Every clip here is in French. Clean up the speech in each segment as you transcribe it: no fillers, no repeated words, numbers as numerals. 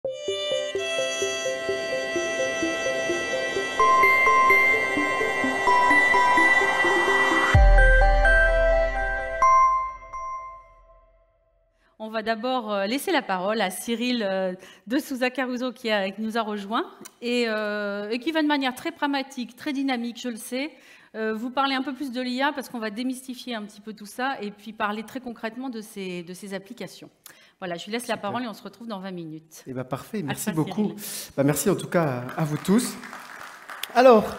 On va d'abord laisser la parole à Cyril de Souza Caruso qui nous a rejoint et qui va de manière très pragmatique, très dynamique, je le sais, vous parler un peu plus de l'IA parce qu'on va démystifier un petit peu tout ça et puis parler très concrètement de ces applications. Voilà, je lui laisse la parole et on se retrouve dans 20 minutes. Eh bien, parfait, merci beaucoup. Merci en tout cas à vous tous. Alors,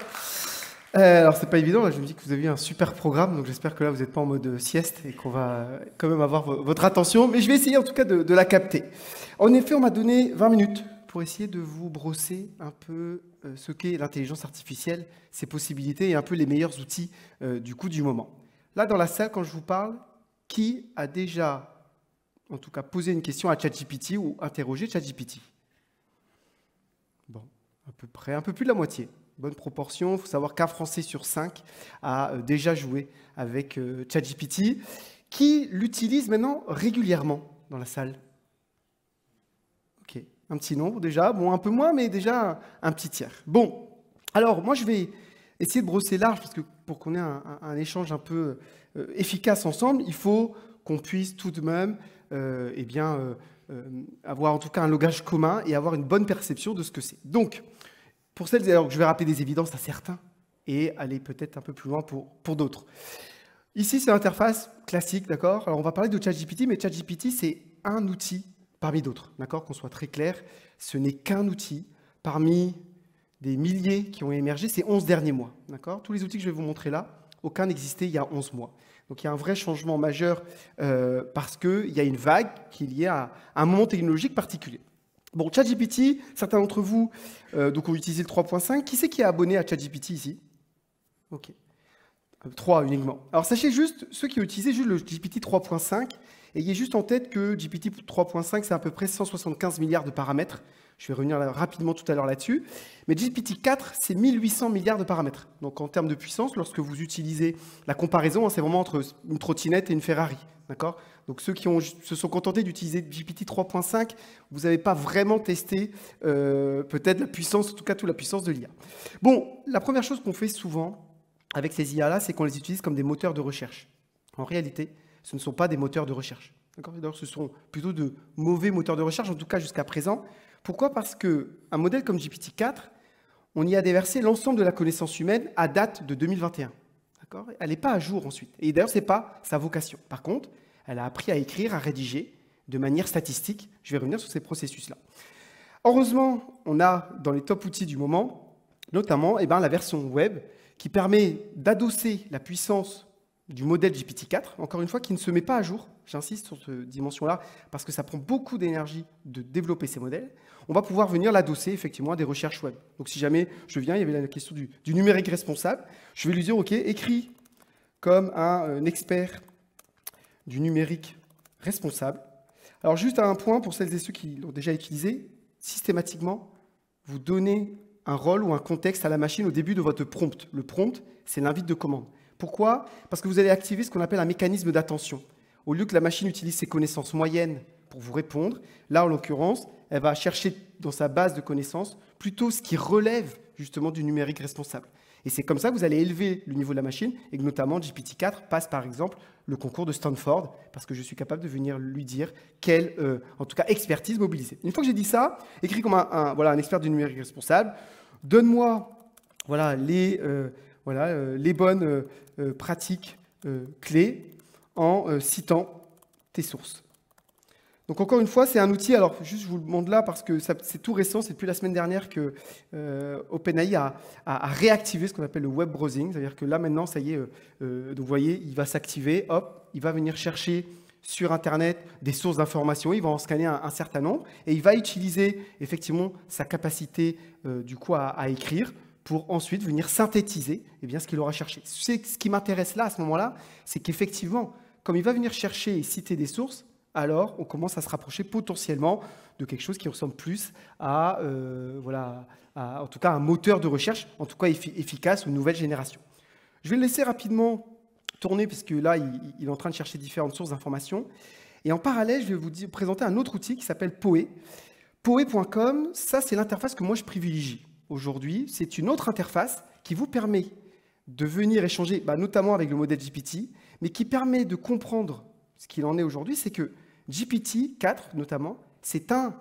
c'est pas évident, là, je me dis que vous avez eu un super programme, donc j'espère que là vous n'êtes pas en mode sieste et qu'on va quand même avoir votre attention, mais je vais essayer en tout cas de la capter. En effet, on m'a donné 20 minutes pour essayer de vous brosser un peu ce qu'est l'intelligence artificielle, ses possibilités et un peu les meilleurs outils du coup du moment. Là, dans la salle, quand je vous parle, qui a déjà, en tout cas, posé une question à ChatGPT ou interrogé ChatGPT? Bon, à peu près, un peu plus de la moitié. Bonne proportion, il faut savoir qu'un Français sur 5 a déjà joué avec ChatGPT. Qui l'utilise maintenant régulièrement dans la salle? Ok, un petit nombre déjà, bon un peu moins, mais déjà un petit tiers. Bon, alors moi je vais essayer de brosser large, parce que pour qu'on ait un échange un peu efficace ensemble, il faut qu'on puisse tout de même avoir en tout cas un langage commun et avoir une bonne perception de ce que c'est. Donc, pour celles, alors je vais rappeler des évidences à certains et aller peut-être un peu plus loin pour d'autres. Ici, c'est l'interface classique, d'accord? Alors, on va parler de ChatGPT, mais ChatGPT, c'est un outil parmi d'autres, d'accord? Qu'on soit très clair, ce n'est qu'un outil parmi des milliers qui ont émergé ces 11 derniers mois, d'accord? Tous les outils que je vais vous montrer là, aucun n'existait il y a 11 mois. Donc, il y a un vrai changement majeur parce qu'il y a une vague qui est liée à un moment technologique particulier. Bon, ChatGPT, certains d'entre vous donc ont utilisé le 3.5. Qui c'est qui est abonné à ChatGPT ici? Ok. 3 uniquement. Alors, sachez juste, ceux qui ont utilisé juste le GPT 3.5, ayez juste en tête que GPT 3.5, c'est à peu près 175 milliards de paramètres. Je vais revenir rapidement tout à l'heure là-dessus. Mais GPT 4, c'est 1800 milliards de paramètres. Donc, en termes de puissance, lorsque vous utilisez la comparaison, c'est vraiment entre une trottinette et une Ferrari. D'accord? Donc, ceux qui se sont contentés d'utiliser GPT 3.5, vous n'avez pas vraiment testé peut-être la puissance, en tout cas toute la puissance de l'IA. Bon, la première chose qu'on fait souvent avec ces IA-là, c'est qu'on les utilise comme des moteurs de recherche. En réalité, ce ne sont pas des moteurs de recherche. D'ailleurs, ce sont plutôt de mauvais moteurs de recherche, en tout cas jusqu'à présent. Pourquoi? Parce qu'un modèle comme GPT-4, on y a déversé l'ensemble de la connaissance humaine à date de 2021. Elle n'est pas à jour ensuite. Et d'ailleurs, ce n'est pas sa vocation. Par contre, elle a appris à écrire, à rédiger de manière statistique. Je vais revenir sur ces processus-là. Heureusement, on a dans les top outils du moment, notamment la version web, qui permet d'adosser la puissance du modèle GPT-4, encore une fois, qui ne se met pas à jour. J'insiste sur cette dimension-là, parce que ça prend beaucoup d'énergie de développer ces modèles. On va pouvoir venir l'adosser, effectivement, à des recherches web. Donc, si jamais je viens, il y avait la question du numérique responsable, je vais lui dire, OK, écris comme un expert du numérique responsable. Alors, juste à un point, pour celles et ceux qui l'ont déjà utilisé, systématiquement, vous donnez un rôle ou un contexte à la machine au début de votre prompt. Le prompt, c'est l'invite de commande. Pourquoi? Parce que vous allez activer ce qu'on appelle un mécanisme d'attention. Au lieu que la machine utilise ses connaissances moyennes pour vous répondre, là, en l'occurrence, elle va chercher dans sa base de connaissances plutôt ce qui relève justement du numérique responsable. Et c'est comme ça que vous allez élever le niveau de la machine et que notamment GPT-4 passe par exemple le concours de Stanford parce que je suis capable de venir lui dire quelle, en tout cas, expertise mobiliser. Une fois que j'ai dit ça, écrit comme un expert du numérique responsable, donne-moi les bonnes pratiques clés en citant tes sources. Donc encore une fois, c'est un outil, alors juste je vous le montre là parce que c'est tout récent, c'est depuis la semaine dernière que OpenAI a réactivé ce qu'on appelle le web browsing, c'est-à-dire que là maintenant, ça y est, donc vous voyez, il va s'activer, hop, il va venir chercher sur Internet des sources d'informations, il va en scanner un certain nombre et il va utiliser effectivement sa capacité du coup à écrire pour ensuite venir synthétiser ce qu'il aura cherché. Ce qui m'intéresse là, à ce moment-là, c'est qu'effectivement, comme il va venir chercher et citer des sources, alors on commence à se rapprocher potentiellement de quelque chose qui ressemble plus à, en tout cas, un moteur de recherche, en tout cas efficace, une nouvelle génération. Je vais le laisser rapidement tourner, puisque là, il est en train de chercher différentes sources d'informations. Et en parallèle, je vais vous présenter un autre outil qui s'appelle Poe. Poe.com, ça c'est l'interface que moi je privilégie aujourd'hui. C'est une autre interface qui vous permet de venir échanger, notamment avec le modèle GPT, mais qui permet de comprendre ce qu'il en est aujourd'hui, c'est que GPT-4, notamment, c'est un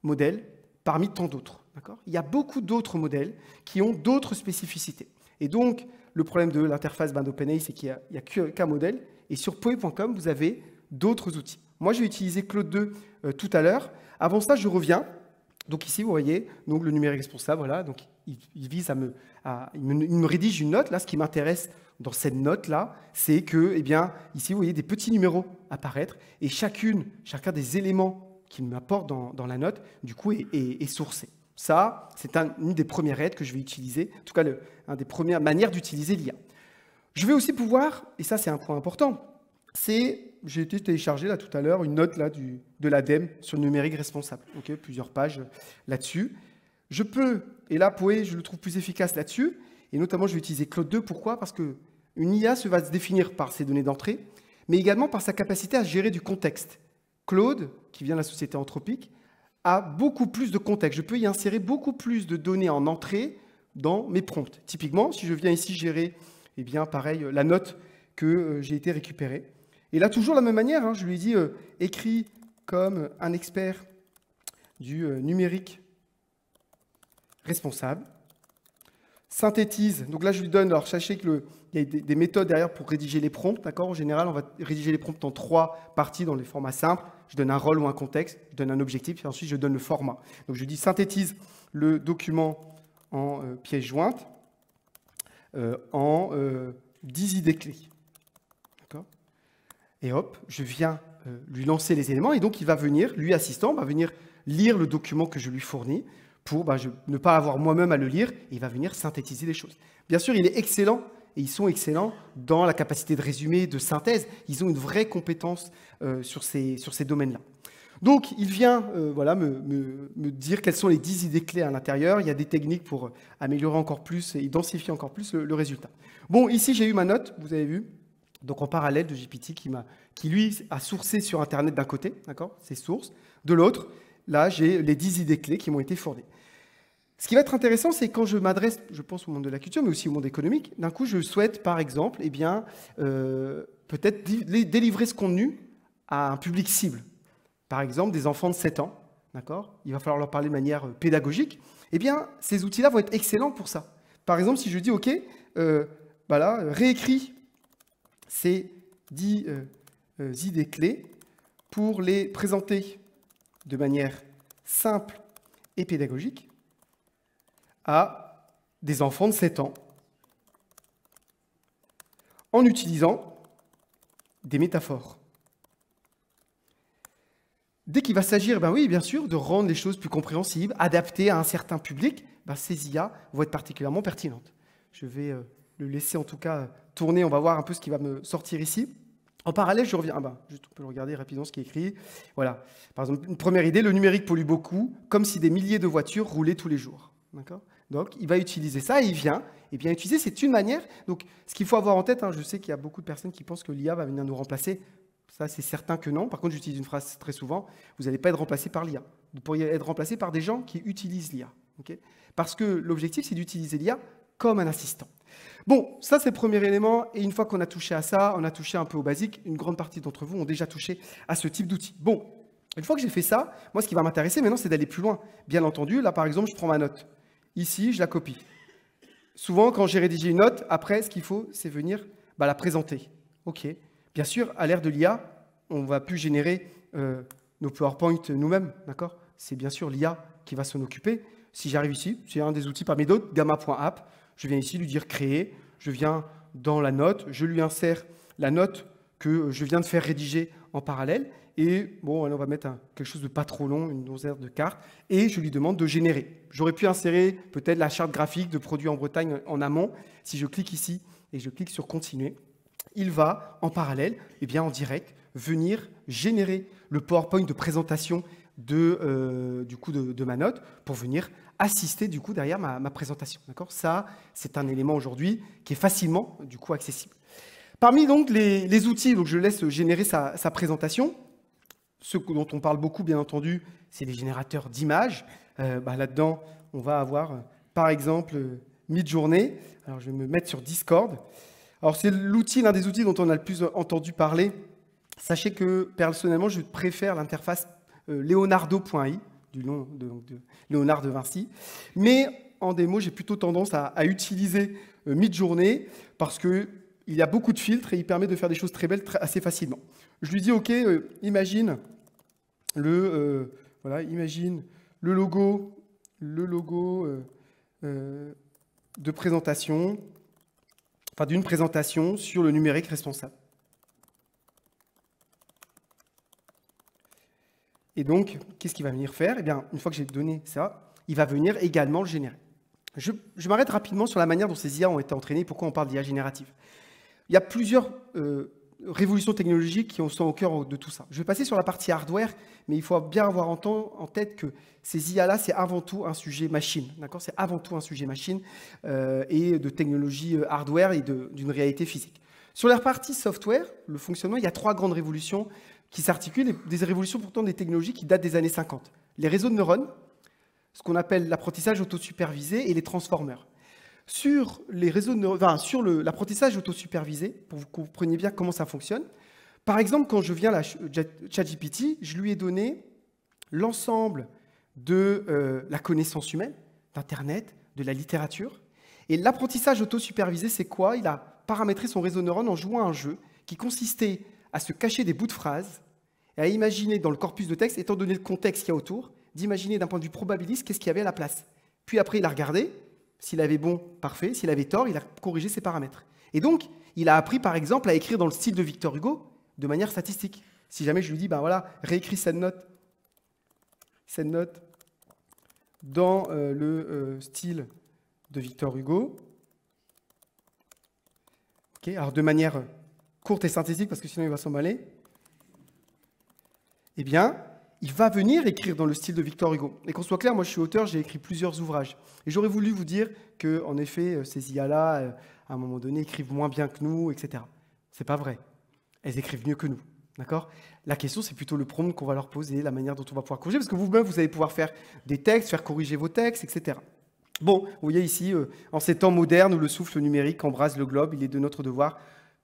modèle parmi tant d'autres. Il y a beaucoup d'autres modèles qui ont d'autres spécificités. Et donc, le problème de l'interface d'OpenAI, c'est qu'il n'y a qu'un modèle. Et sur Poe.com, vous avez d'autres outils. Moi, je vais utiliser Claude 2 tout à l'heure. Avant ça, je reviens. Donc ici, vous voyez, donc, le numérique responsable, voilà. Donc, il vise il me rédige une note. Là, ce qui m'intéresse dans cette note-là, c'est que, ici, vous voyez des petits numéros apparaître. Et chacun des éléments qu'il m'apporte dans la note, du coup, est sourcé. Ça, c'est une des premières aides que je vais utiliser, en tout cas, une des premières manières d'utiliser l'IA. Je vais aussi pouvoir, et ça, c'est un point important, j'ai été télécharger là tout à l'heure une note là, de l'ADEME sur le numérique responsable. Plusieurs pages là-dessus. Je peux, et là, Poe, je le trouve plus efficace là-dessus, et notamment, je vais utiliser Claude 2. Pourquoi? Parce qu'une IA va se définir par ses données d'entrée, mais également par sa capacité à gérer du contexte. Claude, qui vient de la société Anthropique, a beaucoup plus de contexte. Je peux y insérer beaucoup plus de données en entrée dans mes prompts. Typiquement, si je viens ici gérer, pareil, la note que j'ai été récupérée. Et là, toujours de la même manière, je lui ai dit écrit comme un expert du numérique responsable. Synthétise. Donc là, je lui donne, alors sachez qu'il y a des méthodes derrière pour rédiger les prompts. En général, on va rédiger les prompts en 3 parties dans les formats simples. Je donne un rôle ou un contexte, je donne un objectif, et ensuite je donne le format. Donc je dis synthétise le document en pièce jointe en 10 idées clés. Et hop, je viens lui lancer les éléments, et donc il va venir, lui assistant, va venir lire le document que je lui fournis pour ne pas avoir moi-même à le lire, et il va venir synthétiser les choses. Bien sûr, il est excellent, et ils sont excellents dans la capacité de résumé, de synthèse. Ils ont une vraie compétence sur ces domaines-là. Donc, il vient me dire quelles sont les 10 idées clés à l'intérieur. Il y a des techniques pour améliorer encore plus et densifier encore plus le résultat. Bon, ici, j'ai eu ma note, vous avez vu. Donc, en parallèle de GPT qui lui, a sourcé sur Internet d'un côté, ses sources. De l'autre, là, j'ai les 10 idées clés qui m'ont été fournies. Ce qui va être intéressant, c'est quand je m'adresse, je pense, au monde de la culture, mais aussi au monde économique, d'un coup, je souhaite, par exemple, peut-être délivrer ce contenu à un public cible. Par exemple, des enfants de 7 ans, il va falloir leur parler de manière pédagogique. Ces outils-là vont être excellents pour ça. Par exemple, si je dis, OK, réécris ces 10 idées clés pour les présenter de manière simple et pédagogique à des enfants de 7 ans en utilisant des métaphores. Dès qu'il va s'agir, oui, bien sûr, de rendre les choses plus compréhensibles, adaptées à un certain public, ces IA vont être particulièrement pertinentes. Je vais le laisser en tout cas tourner, on va voir un peu ce qui va me sortir ici. En parallèle, je reviens, juste on peut regarder rapidement ce qui est écrit. Voilà, par exemple, une première idée, le numérique pollue beaucoup, comme si des milliers de voitures roulaient tous les jours. Donc, il va utiliser ça et il vient. Et bien utiliser, c'est une manière. Donc, ce qu'il faut avoir en tête, je sais qu'il y a beaucoup de personnes qui pensent que l'IA va venir nous remplacer. Ça, c'est certain que non. Par contre, j'utilise une phrase très souvent, vous n'allez pas être remplacé par l'IA. Vous pourriez être remplacé par des gens qui utilisent l'IA. Parce que l'objectif, c'est d'utiliser l'IA comme un assistant. Bon, ça, c'est le premier élément. Et une fois qu'on a touché à ça, on a touché un peu au basique. Une grande partie d'entre vous ont déjà touché à ce type d'outil. Bon, une fois que j'ai fait ça, moi, ce qui va m'intéresser maintenant, c'est d'aller plus loin. Bien entendu, là, par exemple, je prends ma note. Ici, je la copie. Souvent, quand j'ai rédigé une note, après, ce qu'il faut, c'est venir la présenter. OK. Bien sûr, à l'ère de l'IA, on ne va plus générer nos PowerPoint nous-mêmes. C'est bien sûr l'IA qui va s'en occuper. Si j'arrive ici, c'est un des outils parmi d'autres, gamma.app. Je viens ici lui dire créer. Je viens dans la note. Je lui insère la note que je viens de faire rédiger en parallèle. Et bon, on va mettre quelque chose de pas trop long, une douzaine de cartes, et je lui demande de générer. J'aurais pu insérer peut-être la charte graphique de produits en Bretagne en amont. Si je clique ici et je clique sur continuer, il va en parallèle, en direct, venir générer le PowerPoint de présentation de ma note pour venir assister du coup derrière ma présentation. Ça, c'est un élément aujourd'hui qui est facilement du coup accessible. Parmi donc les outils, donc je laisse générer sa présentation. ce dont on parle beaucoup, bien entendu, c'est les générateurs d'images. Là-dedans, on va avoir, par exemple, Midjourney. Alors, je vais me mettre sur Discord. Alors, c'est l'un des outils dont on a le plus entendu parler. Sachez que, personnellement, je préfère l'interface leonardo.ai, du nom de Léonard de Vinci. Mais, en démo, j'ai plutôt tendance à utiliser Midjourney parce qu'il y a beaucoup de filtres et il permet de faire des choses très belles assez facilement. Je lui dis, OK, imagine imagine le logo de présentation, enfin d'une présentation sur le numérique responsable. Et donc, qu'est-ce qu'il va venir faire? Eh bien, une fois que j'ai donné ça, il va venir également le générer. Je m'arrête rapidement sur la manière dont ces IA ont été entraînées et pourquoi on parle d'IA générative. Il y a plusieurs révolutions technologiques qui sont au cœur de tout ça. Je vais passer sur la partie hardware, mais il faut bien avoir en tête que ces IA-là, c'est avant tout un sujet machine. D'accord? C'est avant tout un sujet machine et de technologie hardware et d'une réalité physique. Sur la partie software, le fonctionnement, il y a 3 grandes révolutions qui s'articulent, des révolutions pourtant des technologies qui datent des années 50. Les réseaux de neurones, ce qu'on appelle l'apprentissage autosupervisé et les transformers. Sur les réseaux de neurones, sur l'apprentissage autosupervisé, pour que vous compreniez bien comment ça fonctionne, par exemple, quand je viens à ChatGPT, je lui ai donné l'ensemble de la connaissance humaine, d'Internet, de la littérature. Et l'apprentissage autosupervisé, c'est quoi? Il a paramétré son réseau de neurones en jouant à un jeu qui consistait à se cacher des bouts de phrases et à imaginer dans le corpus de texte, étant donné le contexte qu'il y a autour, d'imaginer d'un point de vue probabiliste qu'est-ce qu'il y avait à la place. Puis après, il a regardé, s'il avait bon, parfait, s'il avait tort, il a corrigé ses paramètres. Et donc, il a appris par exemple à écrire dans le style de Victor Hugo de manière statistique. Si jamais je lui dis, réécris cette note dans le style de Victor Hugo. Okay, alors de manière courte et synthétique, parce que sinon il va s'emballer. Eh bien, il va venir écrire dans le style de Victor Hugo. Et qu'on soit clair, moi je suis auteur, j'ai écrit plusieurs ouvrages. Et j'aurais voulu vous dire que, en effet, ces IA-là, à un moment donné, écrivent moins bien que nous, etc. C'est pas vrai. Elles écrivent mieux que nous. D'accord? La question, c'est plutôt le prompt qu'on va leur poser, la manière dont on va pouvoir corriger, parce que vous-même, vous allez pouvoir faire des textes, faire corriger vos textes, etc. Bon, vous voyez ici, en ces temps modernes où le souffle numérique embrase le globe, il est de notre devoir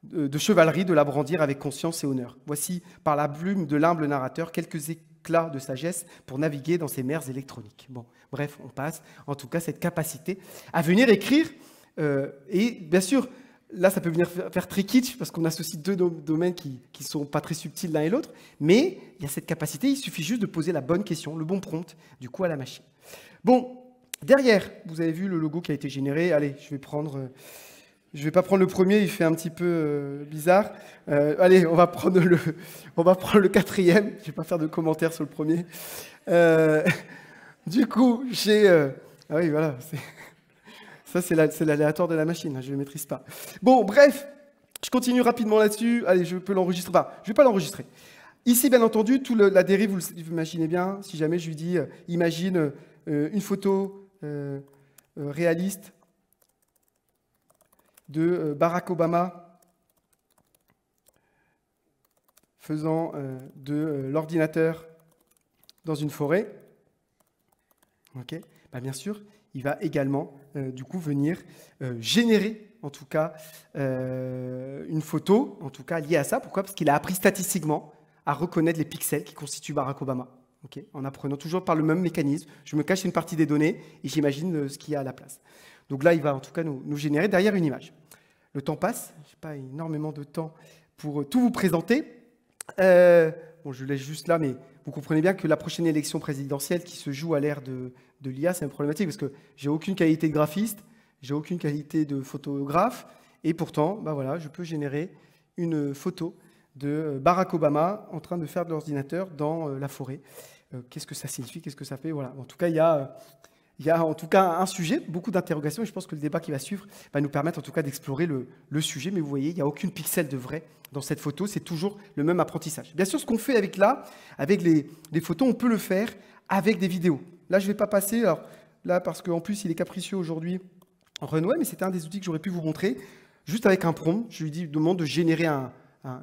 de chevalerie de la brandir avec conscience et honneur. Voici, par la plume de l'humble narrateur, quelques éclats de sagesse pour naviguer dans ces mers électroniques. Bon, bref, on passe. En tout cas, cette capacité à venir écrire, et bien sûr, là, ça peut venir faire très kitsch, parce qu'on associe 2 domaines qui ne sont pas très subtils l'un et l'autre, mais il y a cette capacité, il suffit juste de poser la bonne question, le bon prompt, du coup, à la machine. Bon, derrière, vous avez vu le logo qui a été généré. Allez, je ne vais pas prendre le premier, il fait un petit peu bizarre. Allez, on va prendre le 4e. Je ne vais pas faire de commentaires sur le premier. Du coup, j'ai... ah oui, voilà. Ça, c'est l'aléatoire de la machine. Je ne le maîtrise pas. Bon, bref, je continue rapidement là-dessus. Allez, je peux l'enregistrer. Enfin, je ne vais pas l'enregistrer. Ici, bien entendu, la dérive, vous imaginez bien, si jamais je lui dis, imagine une photo réaliste de Barack Obama faisant de l'ordinateur dans une forêt. Okay. Bien sûr, il va également du coup venir générer en tout cas une photo, en tout cas liée à ça. Pourquoi? Parce qu'il a appris statistiquement à reconnaître les pixels qui constituent Barack Obama. Okay. En apprenant toujours par le même mécanisme, je me cache une partie des données et j'imagine ce qu'il y a à la place. Donc là, il va en tout cas nous générer derrière une image. Le temps passe, je n'ai pas énormément de temps pour tout vous présenter. Bon, je laisse juste là, mais vous comprenez bien que la prochaine élection présidentielle qui se joue à l'ère de l'IA, c'est une problématique parce que j'ai aucune qualité de graphiste, j'ai aucune qualité de photographe, et pourtant, voilà, je peux générer une photo de Barack Obama en train de faire de l'ordinateur dans la forêt. Qu'est-ce que ça signifie? Qu'est-ce que ça fait? Voilà. En tout cas, il y a en tout cas un sujet, beaucoup d'interrogations, et je pense que le débat qui va suivre va nous permettre en tout cas d'explorer le sujet. Mais vous voyez, il n'y a aucune pixel de vrai dans cette photo, c'est toujours le même apprentissage. Bien sûr, ce qu'on fait avec les photos, on peut le faire avec des vidéos. Là, je ne vais pas passer, alors, là, parce qu'en plus, il est capricieux aujourd'hui, Runway, mais c'était un des outils que j'aurais pu vous montrer, juste avec un prompt. Je lui demande de générer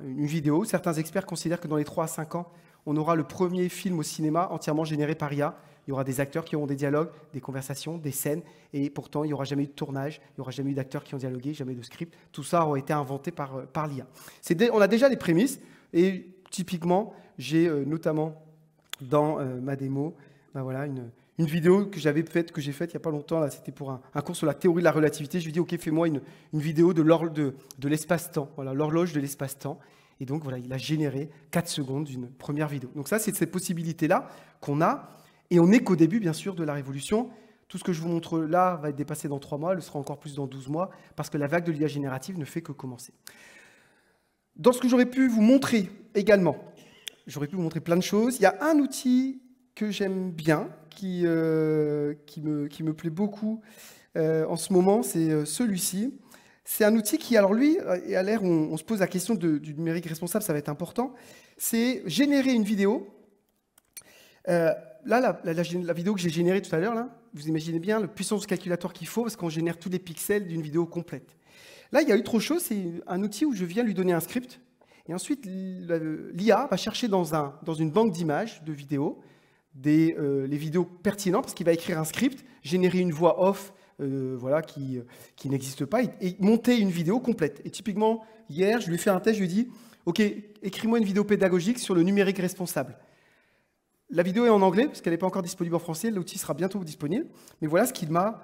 une vidéo. Certains experts considèrent que dans les 3 à 5 ans, on aura le premier film au cinéma entièrement généré par IA. Il y aura des acteurs qui auront des dialogues, des conversations, des scènes, et pourtant, il n'y aura jamais eu de tournage, il n'y aura jamais eu d'acteurs qui ont dialogué, jamais de script. Tout ça aura été inventé par l'IA. On a déjà les prémices, et typiquement, j'ai notamment dans ma démo, ben voilà, une vidéo que j'ai faite il n'y a pas longtemps. Là, c'était pour un cours sur la théorie de la relativité. Je lui ai dit, OK, fais-moi une vidéo de l'espace-temps, voilà, l'horloge de l'espace-temps. Et donc, voilà, il a généré 4 secondes d'une première vidéo. Donc ça, c'est cette possibilité-là qu'on a. Et on n'est qu'au début, bien sûr, de la révolution. Tout ce que je vous montre là va être dépassé dans 3 mois, le sera encore plus dans 12 mois, parce que la vague de l'IA générative ne fait que commencer. Dans ce que j'aurais pu vous montrer également, j'aurais pu vous montrer plein de choses. Il y a un outil que j'aime bien, qui me plaît beaucoup en ce moment, c'est celui-ci. C'est un outil qui, alors lui, et à l'ère où on se pose la question du numérique responsable, ça va être important, c'est générer une vidéo. Là, la vidéo que j'ai générée tout à l'heure, là, vous imaginez bien la puissance de calculateur qu'il faut parce qu'on génère tous les pixels d'une vidéo complète. Là, il y a autre chose, c'est un outil où je viens lui donner un script. Et ensuite, l'IA va chercher dans une banque d'images, de vidéos, les vidéos pertinentes, parce qu'il va écrire un script, générer une voix off voilà, qui n'existe pas, et monter une vidéo complète. Et typiquement, hier, je lui ai fait un test, je lui ai dit, OK, écris-moi une vidéo pédagogique sur le numérique responsable. La vidéo est en anglais, parce qu'elle n'est pas encore disponible en français, l'outil sera bientôt disponible, mais voilà ce qu'il m'a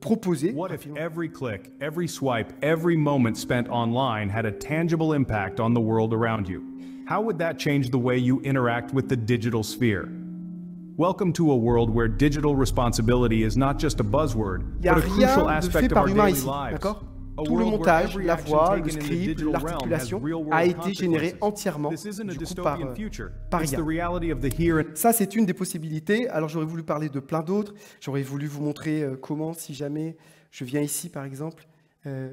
proposé. What if every click, every swipe, every moment spent online had a tangible impact on the world around you? How would that change the way you interact with the digital sphere? Welcome to a world where digital responsibility is not just a buzzword, but a crucial aspect of our daily lives. Tout le montage, la voix, le script, l'articulation a été généré entièrement du coup, par IA. Ça, c'est une des possibilités. Alors, j'aurais voulu parler de plein d'autres. J'aurais voulu vous montrer comment, si jamais je viens ici, par exemple,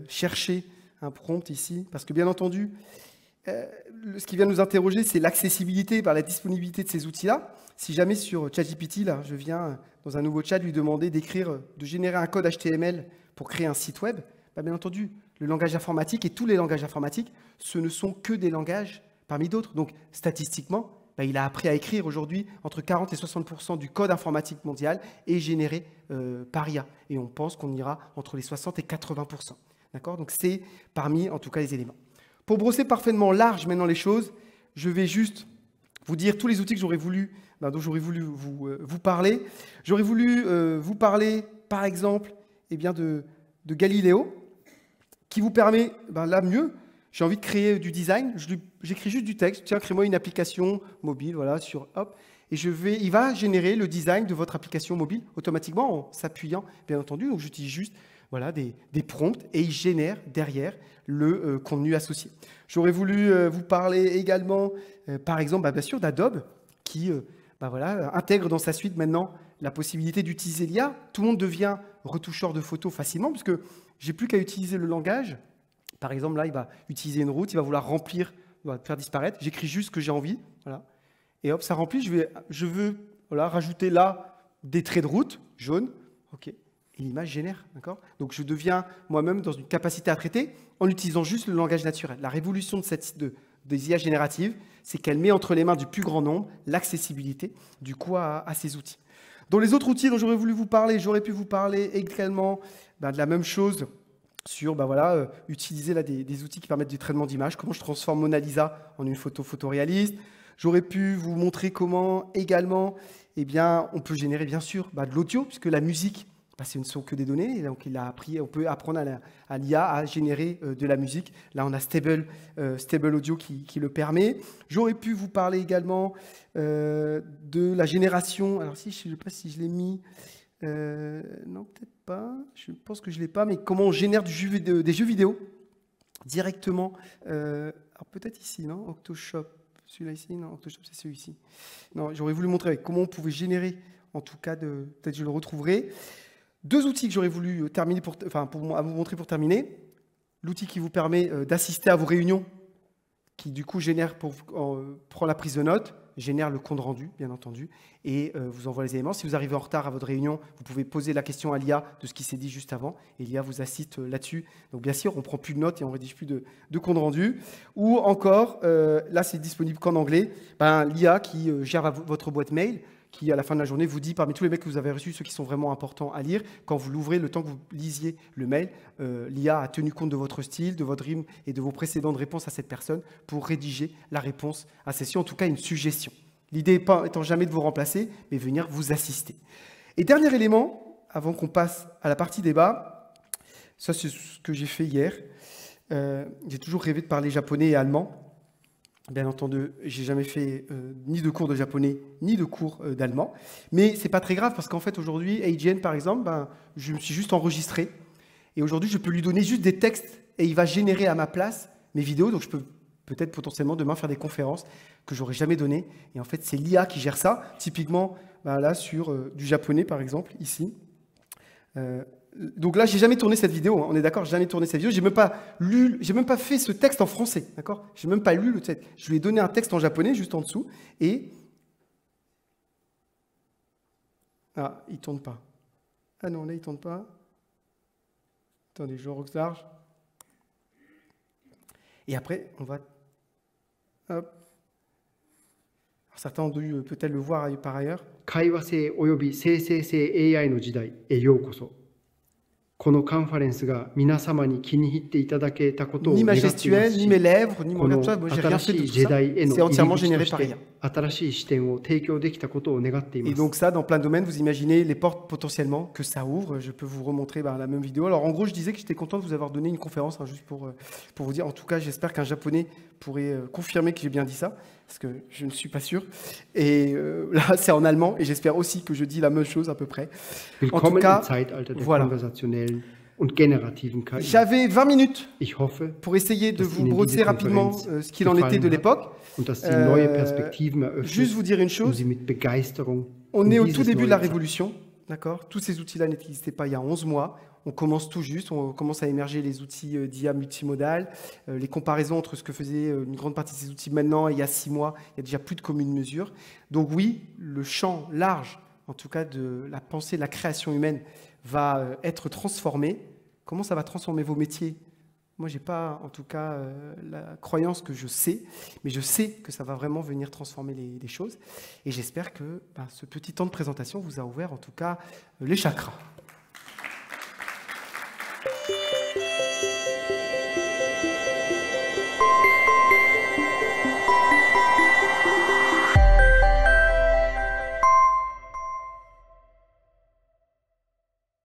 chercher un prompt ici. Parce que, bien entendu, ce qui vient nous interroger, c'est l'accessibilité par la disponibilité de ces outils-là. Si jamais sur ChatGPT, là, je viens dans un nouveau chat lui demander de générer un code HTML pour créer un site web, bien entendu, le langage informatique et tous les langages informatiques, ce ne sont que des langages parmi d'autres. Donc, statistiquement, il a appris à écrire aujourd'hui entre 40 et 60% du code informatique mondial est généré par IA. Et on pense qu'on ira entre les 60 et 80%. D'accord ? Donc, c'est parmi, en tout cas, les éléments. Pour brosser parfaitement large maintenant les choses, je vais juste vous dire tous les outils que j'aurais voulu, dont j'aurais voulu vous parler. J'aurais voulu vous parler, par exemple, de Galileo, qui vous permet, là mieux, j'ai envie de créer du design, j'écris juste du texte, tiens, crée-moi une application mobile, voilà, hop, et il va générer le design de votre application mobile automatiquement en s'appuyant, bien entendu, donc j'utilise juste voilà, des prompts et il génère derrière le contenu associé. J'aurais voulu vous parler également, par exemple, bien sûr, d'Adobe, qui voilà, intègre dans sa suite maintenant la possibilité d'utiliser l'IA. Tout le monde devient retoucheur de photos facilement, puisque j'ai plus qu'à utiliser le langage. Par exemple, là, il va utiliser une route, il va vouloir remplir, il va faire disparaître. J'écris juste ce que j'ai envie, voilà. Et hop, ça remplit. Je veux voilà, rajouter là des traits de route, jaune, ok. Et l'image génère, d'accord. Donc, je deviens moi-même dans une capacité à traiter en utilisant juste le langage naturel. La révolution des IA génératives, c'est qu'elle met entre les mains du plus grand nombre l'accessibilité du coup à ces outils. Dans les autres outils dont j'aurais voulu vous parler, j'aurais pu vous parler également de la même chose sur voilà, utiliser là, des outils qui permettent du traitement d'image, comment je transforme Mona Lisa en une photo photoréaliste. J'aurais pu vous montrer comment également on peut générer bien sûr de l'audio, puisque la musique, ce ne sont que des données, et donc on peut apprendre à l'IA à générer de la musique. Là, on a Stable Audio qui le permet. J'aurais pu vous parler également de la génération. Alors, je ne sais pas si je l'ai mis. Non, peut-être pas. Je pense que je ne l'ai pas. Mais comment on génère des jeux vidéo directement. Alors, peut-être ici, non ? Octoshop. Celui-là ici ? Non, Octoshop, c'est celui-ci. Non, j'aurais voulu montrer comment on pouvait générer, en tout cas, peut-être je le retrouverai. 2 outils que j'aurais voulu terminer à vous montrer pour terminer. L'outil qui vous permet d'assister à vos réunions, qui du coup prend la prise de notes, génère le compte rendu, bien entendu, et vous envoie les éléments. Si vous arrivez en retard à votre réunion, vous pouvez poser la question à l'IA de ce qui s'est dit juste avant, et l'IA vous assiste là-dessus. Donc bien sûr, on ne prend plus de notes et on ne rédige plus de compte rendu. Ou encore, là c'est disponible qu'en anglais, l'IA qui gère votre boîte mail, qui, à la fin de la journée, vous dit, parmi tous les mails que vous avez reçus, ceux qui sont vraiment importants à lire, quand vous l'ouvrez, le temps que vous lisiez le mail, l'IA a tenu compte de votre style, de votre rime et de vos précédentes réponses à cette personne pour rédiger la réponse à celle-ci, en tout cas une suggestion. L'idée étant jamais de vous remplacer, mais venir vous assister. Et dernier élément, avant qu'on passe à la partie débat, ça c'est ce que j'ai fait hier. J'ai toujours rêvé de parler japonais et allemand. Bien entendu, j'ai jamais fait ni de cours de japonais, ni de cours d'allemand. Mais c'est pas très grave parce qu'en fait, aujourd'hui, AGN, par exemple, je me suis juste enregistré. Et aujourd'hui, je peux lui donner juste des textes et il va générer à ma place mes vidéos. Donc, je peux peut-être potentiellement demain faire des conférences que j'aurais jamais données. Et en fait, c'est l'IA qui gère ça. Typiquement, là, sur du japonais, par exemple, ici. Donc là, j'ai jamais tourné cette vidéo, on est d'accord, j'ai jamais tourné cette vidéo, j'ai même pas fait ce texte en français, d'accord? J'ai même pas lu le texte. Je lui ai donné un texte en japonais juste en dessous et il tourne pas. Ah non, là il tourne pas. Attendez, je rock large. Et après, on va hop. Alors, certains ont dû peut-être le voir par ailleurs. 会話性および生成性 AI の時代へようこそ。このカンファレンスが皆様に気に入っていただけたことを Ni 願 ma っています gestuelle, し、 ni mes lèvres, ni mon この regard, moi j'ai rien 新 fait し de い tout 時 ça. 代への C'est 入り entièrement 口 généré とし par て IA. 新しい視点を提供できたことを願っていま Et す。 donc ça, dans plein de domaines, vous imaginez les portes potentiellement que ça ouvre. Je peux vous remontrer la même vidéo. Alors en gros, je disais que j'étais content de vous avoir donné une conférence, juste pour vous dire. En tout cas, j'espère qu'un japonais pourrait confirmer que j'ai bien dit ça, parce que je ne suis pas sûr. Et là, c'est en allemand, et j'espère aussi que je dis la même chose à peu près. En tout Willkommen cas, im Zeitalter der voilà. konversationellen und generativen KI. J'avais 20 minutes Ich hoffe, pour essayer de dass vous Ihnen brosser diese rapidement Konferenz ce qu'il en était de gefallen l'époque. hat und dass sie neue Perspektiven Juste eröffnet, vous dire une um chose, sie mit Begeisterung on in est au dieses tout début de la neue Zeit- révolution, d'accord? Tous ces outils-là n'existaient pas il y a 11 mois. On commence tout juste, on commence à émerger les outils d'IA multimodal, les comparaisons entre ce que faisait une grande partie de ces outils maintenant et il y a 6 mois, il y a déjà plus de commune mesure. Donc oui, le champ large, en tout cas de la pensée, de la création humaine, va être transformé. Comment ça va transformer vos métiers? Moi, je n'ai pas, en tout cas, la croyance que je sais, mais je sais que ça va vraiment venir transformer les choses. Et j'espère que ce petit temps de présentation vous a ouvert, en tout cas, les chakras.